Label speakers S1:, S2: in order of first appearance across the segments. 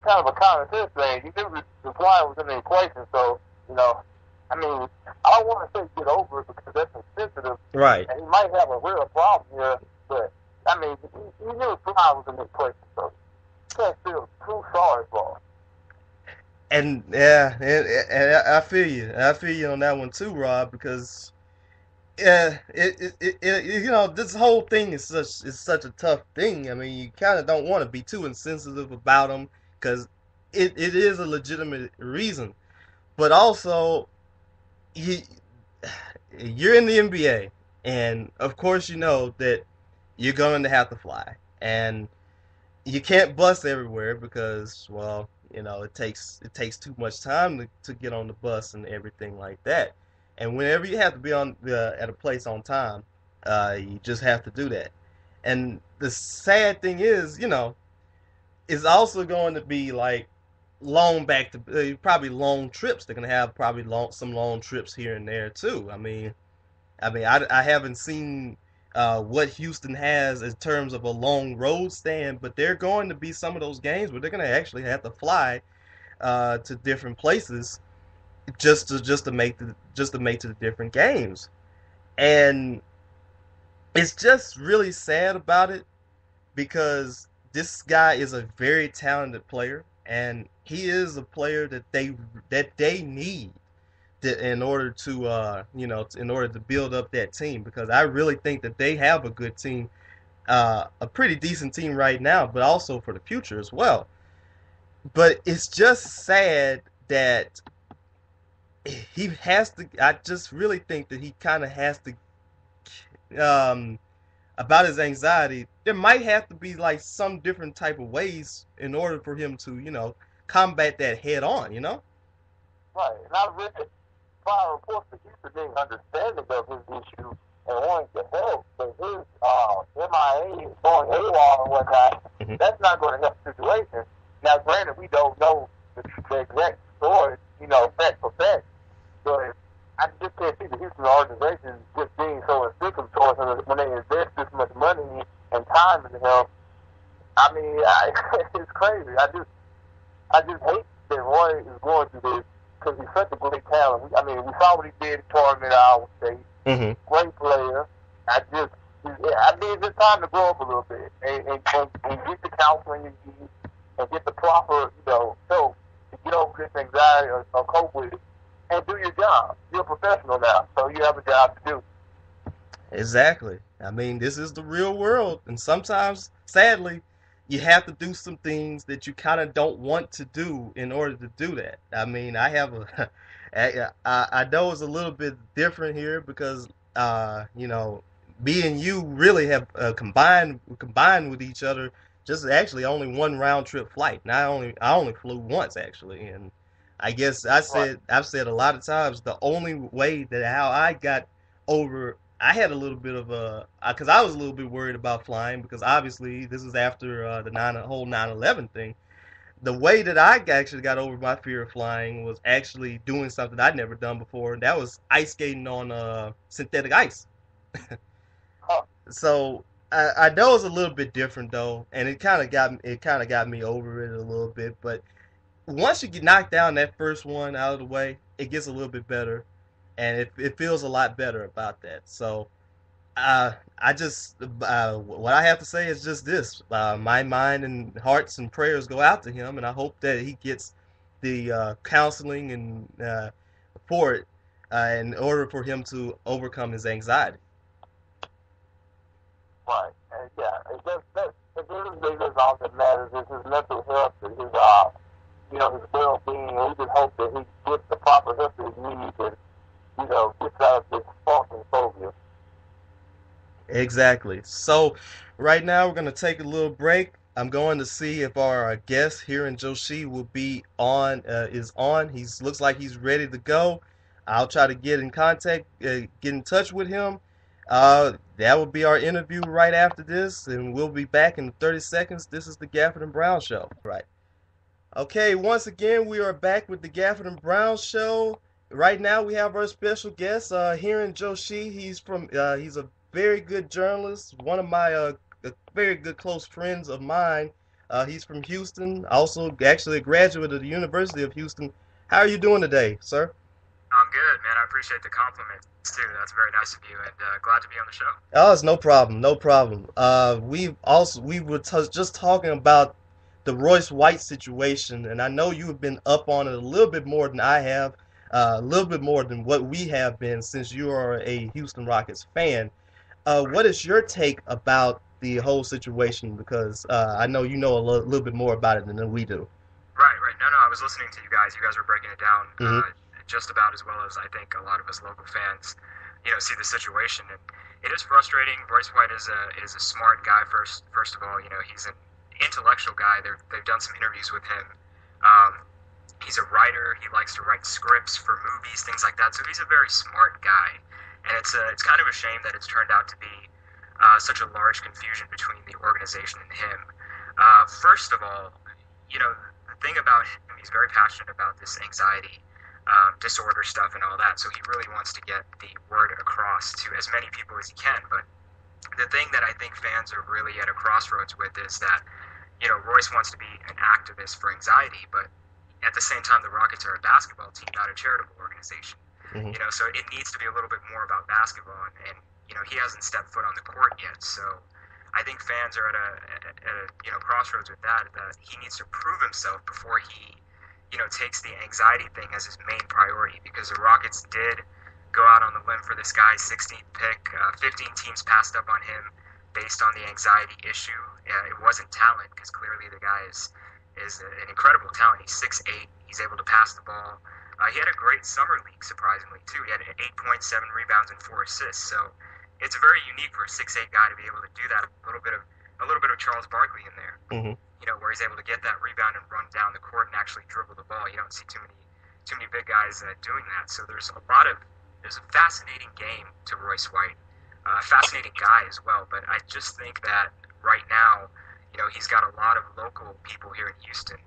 S1: kind of a common sense thing. You knew the flying was in the equation, so, you know, I mean, I don't want to say get over it because that's insensitive,
S2: Right.
S1: and he might have a real problem here, but, I mean, he knew flying was in the equation, so you can't feel too sorry for him.
S2: And yeah, and I feel you. I feel you on that one too, Rob, because yeah, you know, this whole thing is such a tough thing. I mean, you kind of don't want to be too insensitive about them because it is a legitimate reason. But also, you you're in the NBA, and of course, you know that you're going to have to fly, and you can't bus everywhere because, well, you know, it takes too much time to get on the bus and everything like that. And whenever you have to be on at a place on time, you just have to do that. And the sad thing is, you know, it's also going to be like long back to probably long trips. They're gonna have probably some long trips here and there too. I haven't seen what Houston has in terms of a long road stand, but they're going to be some of those games where they're going to actually have to fly to different places just to make to the different games, and it's just really sad about it because this guy is a very talented player, and he is a player that they need in order to in order to build up that team, because I really think that they have a good team, a pretty decent team right now, but also for the future as well. But it's just sad that he has to. I just really think that he kind of has to. About his anxiety, there might have to be like some different type of ways in order for him to, combat that head on.
S1: Right, and I read prior reports that Houston being understanding of his issue and wanting to help, but his MIA going AWOL and whatnot,
S2: Mhm.
S1: that's not going to help the situation. Now, granted, we don't know the exact story, fact for fact, but I just can't see the Houston organization just being so insistent towards him when they invest this much money and time into him. I mean, it's crazy. I just hate that Roy is going through this because he's such a great talent. I mean, we saw what he did in tournament at Iowa State.
S2: Hmm.
S1: Great player. I mean, it's time to grow up a little bit and get the counseling you need and get the proper, help to get over this anxiety or cope with it and do your job. You're a professional now, so you have a job to do.
S2: Exactly. I mean, this is the real world, and sometimes, sadly, you have to do some things that you kind of don't want to do in order to do that. I mean, I have a, I know it's a little bit different here because, me and you really have combined with each other. Just actually only one round trip flight. And I only flew once actually, and I guess
S1: Right.
S2: I've said a lot of times the only way that how I got over, I had a little bit of a, because I was a little bit worried about flying because obviously this is after the whole 9/11 thing. The way that actually got over my fear of flying was actually doing something I'd never done before, and that was ice skating on synthetic ice.
S1: Huh.
S2: So I know it's a little bit different though, and it kind of got me over it a little bit. But once you get knocked down that first one out of the way, it gets a little bit better, and it feels a lot better about that. So I just what I have to say is just this: my mind and hearts and prayers go out to him, and I hope that he gets the counseling and for it in order for him to overcome his anxiety.
S1: Right. And yeah, at the end of the day, that's all that matters is his mental health and his well-being. And we just hope that he gets the proper help that he needs and, gets out of this funk and phobia.
S2: Exactly. So right now we're gonna take a little break. I'm going to see if our guest here in Joshi will be on. Is on. He's looks like he's ready to go. I'll try to get in contact, get in touch with him. That will be our interview right after this, and we'll be back in 30 seconds. This is the Gafford and Brown Show. Right. Okay, once again, we are back with the Gafford and Brown Show. Right now, we have our special guest here in Joshi. He's a very good journalist, one of my very good close friends of mine. He's from Houston, also actually a graduate of the University of Houston. How are you doing today, sir?
S3: I'm good, man. I appreciate the compliments too. That's very nice of you, and glad to be on the show.
S2: Oh, it's no problem, no problem. We were just talking about the Royce White situation, and I know you have been up on it a little bit more than I have, a little bit more than what we have been since you are a Houston Rockets fan.
S3: Right,
S2: What is your take about the whole situation? Because I know you know a little bit more about it than we do.
S3: right. No, I was listening to you guys. You guys were breaking it down
S2: Hmm.
S3: just about as well as I think a lot of us local fans, see the situation, and it is frustrating. Royce White is a smart guy. First of all, he's an intellectual guy. They've done some interviews with him. Um, he's a writer. He likes to write scripts for movies, things like that. So he's a very smart guy, and it's kind of a shame that it's turned out to be such a large confusion between the organization and him. First of all, the thing about him, he's very passionate about this anxiety disorder stuff and all that. So he really wants to get the word across to as many people as he can. But the thing that I think fans are really at a crossroads with is that, Royce wants to be an activist for anxiety, but at the same time, the Rockets are a basketball team, not a charitable organization.
S2: Hmm.
S3: So it needs to be a little bit more about basketball, and he hasn't stepped foot on the court yet. So I think fans are at a crossroads with that he needs to prove himself before he takes the anxiety thing as his main priority, because the Rockets did go out on the limb for this guy, 16th pick. 15 teams passed up on him based on the anxiety issue. It wasn't talent, because clearly the guy is an incredible talent. He's 6'8". He's able to pass the ball. He had a great summer league, surprisingly, too. He had 8.7 rebounds and 4 assists. So it's very unique for a 6'8" guy to be able to do that. A little bit of Charles Barkley in there.
S2: Hmm.
S3: Where he's able to get that rebound and run down the court and actually dribble the ball. You don't see too many big guys doing that. So there's a fascinating game to Royce White, fascinating guy as well. But I just think that right now, he's got a lot of local people here in Houston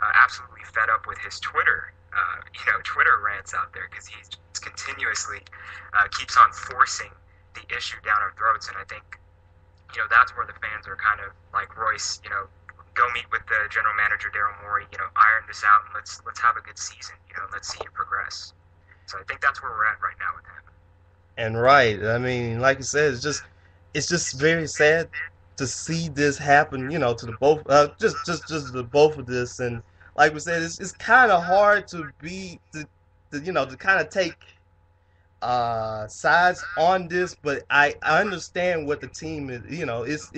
S3: absolutely fed up with his Twitter rants out there, because he just continuously keeps on forcing the issue down our throats. And I think, that's where the fans are kind of like, Royce, go meet with the general manager, Daryl Morey, iron this out, and let's have a good season, let's see you progress. So I think that's where we're at right now with him.
S2: And right, I mean, like you said, it's just very sad to see this happen. To the both, just the both of this, and like we said, it's kind of hard to kind of take sides on this, but I understand what the team is.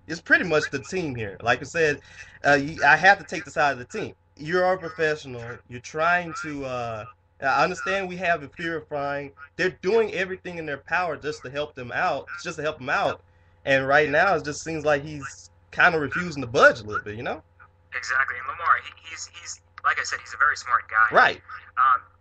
S2: It's pretty much the team here. Like I said, I have to take the side of the team. You're a professional. You're trying to. I understand we have the fear of flying. They're doing everything in their power just to help them out, just to help them out. And right now, it just seems like he's kind of refusing to budge a little bit.
S3: Exactly. And Lamar, he's like I said, he's a very smart guy.
S2: Right.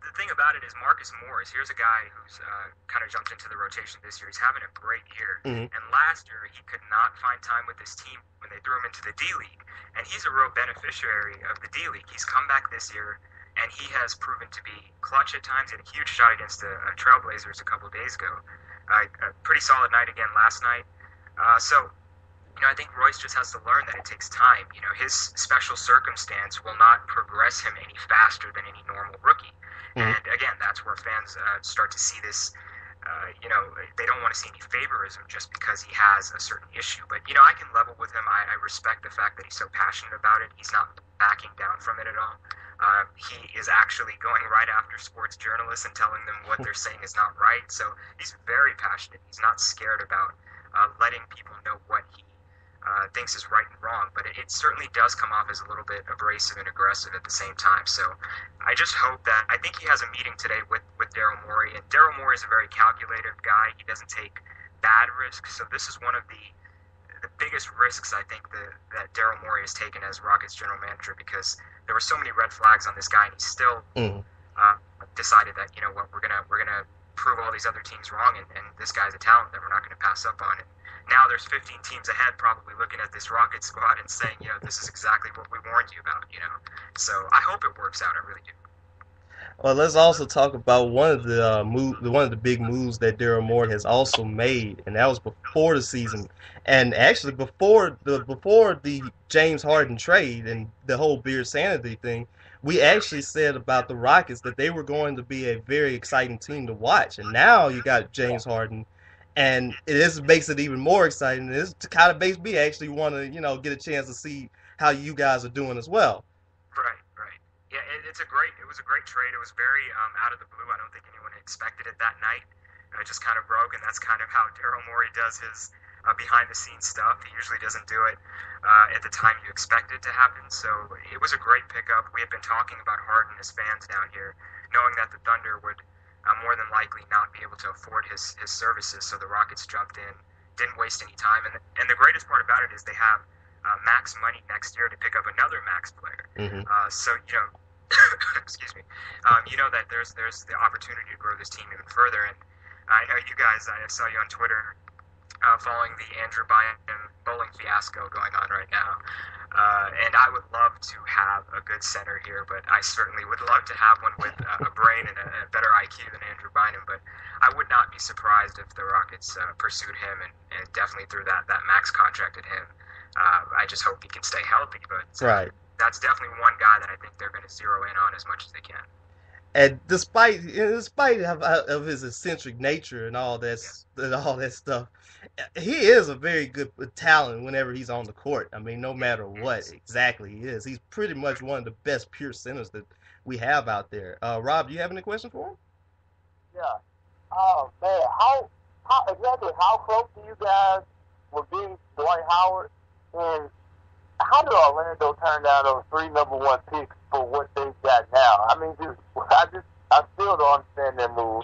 S3: The thing about it is Marcus Morris. Here's a guy who's kind of jumped into the rotation this year. He's having a great year.
S2: Hmm.
S3: And last year, he could not find time with his team when they threw him into the D-League. And he's a real beneficiary of the D-League. He's come back this year, and he has proven to be clutch at times. He had a huge shot against the Trailblazers a couple days ago. A pretty solid night again last night. So I think Royce just has to learn that it takes time. His special circumstance will not progress him any faster than any normal rookie.
S2: Mhm.
S3: And again, that's where fans start to see this. They don't want to see any favorism just because he has a certain issue. But, I can level with him. I respect the fact that he's so passionate about it. He's not backing down from it at all. He is actually going right after sports journalists and telling them what they're saying is not right. So he's very passionate. He's not scared about letting people know what he thinks is right and wrong, but it certainly does come off as a little bit abrasive and aggressive at the same time. So I just hope that, I think he has a meeting today with Daryl Morey, and Daryl Morey is a very calculative guy. He doesn't take bad risks, so this is one of the biggest risks I think that Daryl Morey has taken as Rockets general manager, because there were so many red flags on this guy, and he still decided that, we're gonna prove all these other teams wrong, and this guy's a talent that we're not going to pass up on. And now there's 15 teams ahead probably looking at this Rockets squad and saying, this is exactly what we warned you about, So I hope it works out. I really do.
S2: Well, let's also talk about one of the big moves that Daryl Morey has also made, and that was before the season, and actually before the James Harden trade and the whole Beard Sanity thing. We actually said about the Rockets that they were going to be a very exciting team to watch, and now you got James Harden, and this makes it even more exciting. This kind of makes me actually want to get a chance to see how you guys are doing as well.
S3: Right, right. Yeah, it was a great trade. It was very out of the blue. I don't think anyone expected it that night. It just kind of broke, and that's kind of how Daryl Morey does his behind the scenes stuff. He usually doesn't do it at the time you expect it to happen. So it was a great pickup. We had been talking about Harden as fans down here, knowing that the Thunder would more than likely not be able to afford his services. So the Rockets jumped in, didn't waste any time, and the greatest part about it is they have max money next year to pick up another max player.
S2: Mm-hmm.
S3: So excuse me, you know that there's the opportunity to grow this team even further. And I know you guys. I saw you on Twitter following the Andrew Bynum bowling fiasco going on right now. And I would love to have a good center here, but I certainly would love to have one with a brain and a better IQ than Andrew Bynum. But I would not be surprised if the Rockets pursued him and definitely threw that max contract at him. I just hope he can stay healthy, but
S2: Right.
S3: That's definitely one guy that I think they're going to zero in on as much as they can.
S2: And despite of his eccentric nature and all that stuff, he is a very good talent whenever he's on the court. I mean, no matter what exactly he is, he's pretty much one of the best pure centers that we have out there. Rob, do you have any questions for him?
S1: Yeah. Man, how exactly how close do you guys will be Dwight Howard, and how did Orlando turn down those 3 number 1 picks for what they've got now? I mean, I still don't understand their move.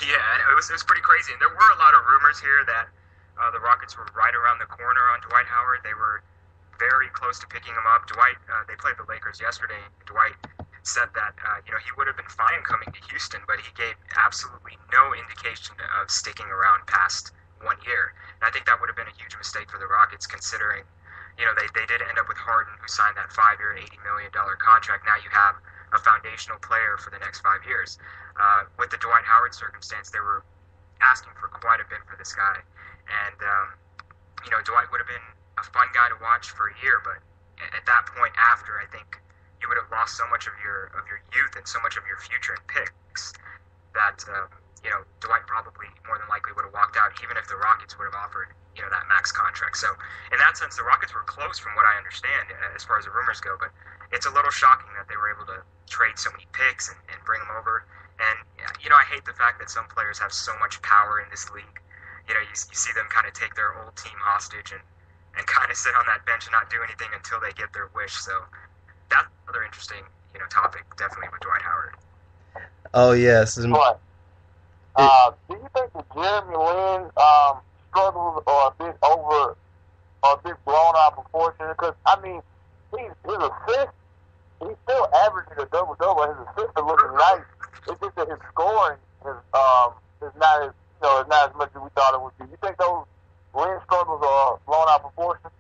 S3: Yeah, it was pretty crazy, and there were a lot of rumors here that the Rockets were right around the corner on Dwight Howard. They were very close to picking him up. Dwight, they played the Lakers yesterday. Dwight said that he would have been fine coming to Houston, but he gave absolutely no indication of sticking around past 1 year. And I think that would have been a huge mistake for the Rockets, considering they did end up with Harden, who signed that 5-year, $80 million contract. Now you have a foundational player for the next 5 years. With the Dwight Howard circumstance, they were asking for quite a bit for this guy. And, Dwight would have been a fun guy to watch for a year, but at that point after, I think you would have lost so much of your youth and so much of your future in picks that, Dwight probably more than likely would have walked out, even if the Rockets would have offered, that max contract. So in that sense, the Rockets were close from what I understand as far as the rumors go, but it's a little shocking that they were able to trade so many picks and bring them over. And, I hate the fact that some players have so much power in this league. You see them kind of take their old team hostage and kind of sit on that bench and not do anything until they get their wish. So that's another interesting, topic, definitely with Dwight Howard.
S2: Oh, yes.
S1: But, do you think that Jeremy Lin struggles are a bit blown out of proportion? Because, I mean, his assists, he's still averaging a double-double. His assists are looking nice. It's just that his scoring is not as much as we thought it would be. You think those Lin struggles are blown out of proportion?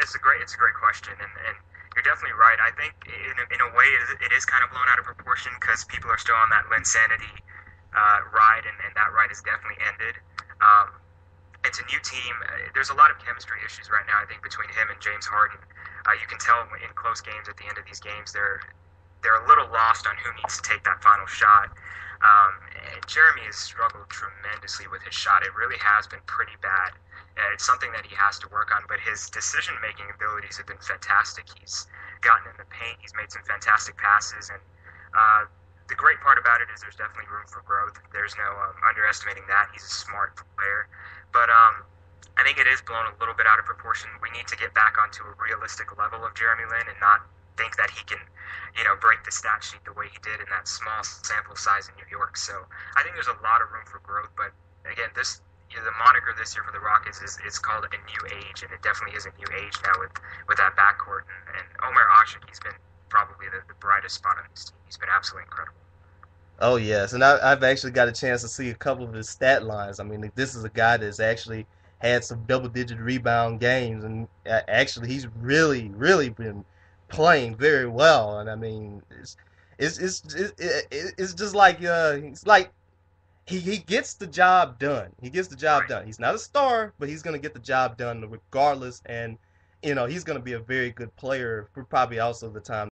S3: It's a great question, and you're definitely right. I think in a way it is kind of blown out of proportion because people are still on that Linsanity ride, and that ride has definitely ended. It's a new team. There's a lot of chemistry issues right now, I think, between him and James Harden. You can tell in close games at the end of these games they're a little lost on who needs to take that final shot. Jeremy has struggled tremendously with his shot. It really has been pretty bad. It's something that he has to work on, but his decision-making abilities have been fantastic. He's gotten in the paint. He's made some fantastic passes, and the great part about it is there's definitely room for growth. There's no underestimating that. He's a smart player, but I think it is blown a little bit out of proportion. We need to get back onto a realistic level of Jeremy Lin and not think that he can, break the stat sheet the way he did in that small sample size in New York. So I think there's a lot of room for growth, but again, the moniker this year for the Rockets is called a new age, and it definitely is a new age now with that backcourt. And Omer Asik, he's been probably the brightest spot on this team. He's been absolutely incredible.
S2: Oh, yes, and I've actually got a chance to see a couple of his stat lines. I mean, this is a guy that's actually had some double-digit rebound games, and actually he's really, really been playing very well. And I mean, It's just like it's like he gets the job done. He gets the job done. He's not a star, but he's gonna get the job done regardless, and he's gonna be a very good player for probably also the time